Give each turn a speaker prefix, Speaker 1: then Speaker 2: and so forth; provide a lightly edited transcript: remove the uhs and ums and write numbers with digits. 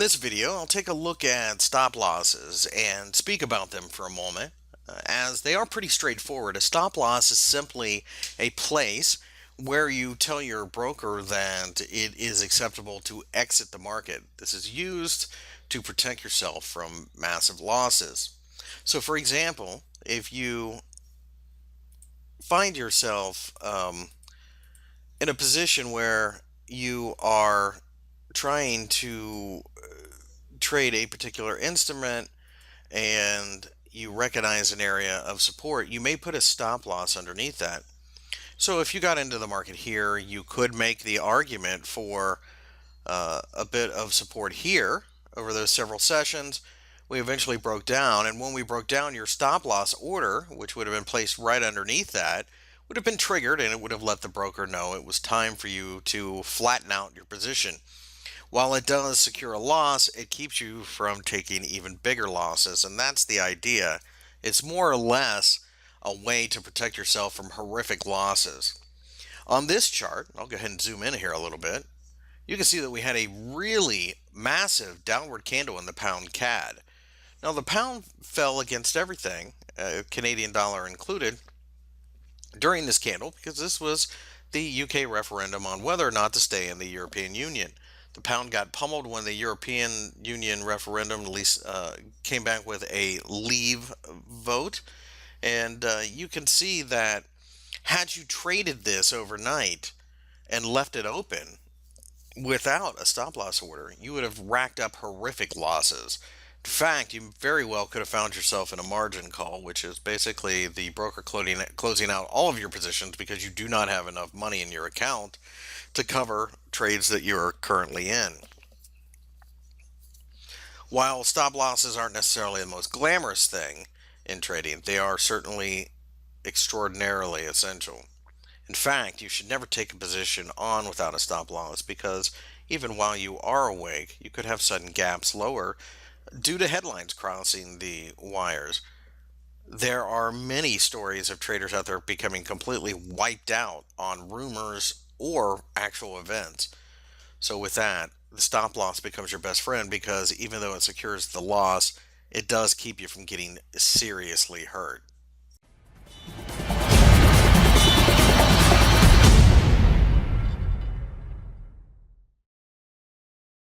Speaker 1: this video, I'll take a look at stop losses and speak about them for a moment, as they are pretty straightforward. A stop loss is simply a place where you tell your broker that it is acceptable to exit the market. This is used to protect yourself from massive losses. So, for example, if you find yourself in a position where you are trying to trade a particular instrument and you recognize an area of support, you may put a stop loss underneath that. So if you got into the market here, you could make the argument for a bit of support here over those several sessions. We eventually broke down, and when we broke down, your stop loss order, which would have been placed right underneath that, would have been triggered, and it would have let the broker know it was time for you to flatten out your position. While it does secure a loss, it keeps you from taking even bigger losses, and that's the idea. It's more or less a way to protect yourself from horrific losses. On this chart, I'll go ahead and zoom in here a little bit. You can see that we had a really massive downward candle in the pound CAD. Now the pound fell against everything, Canadian dollar included, during this candle because this was the UK referendum on whether or not to stay in the European Union. The pound got pummeled when the European Union referendum at least came back with a leave vote. And you can see that had you traded this overnight and left it open without a stop loss order, you would have racked up horrific losses. In fact, you very well could have found yourself in a margin call, which is basically the broker closing out all of your positions because you do not have enough money in your account to cover trades that you're currently in. While stop losses aren't necessarily the most glamorous thing in trading, they are certainly extraordinarily essential. In fact, you should never take a position on without a stop loss because even while you are awake, you could have sudden gaps lower due to headlines crossing the wires. There are many stories of traders out there becoming completely wiped out on rumors or actual events. So with that, the stop loss becomes your best friend because even though it secures the loss, it does keep you from getting seriously hurt.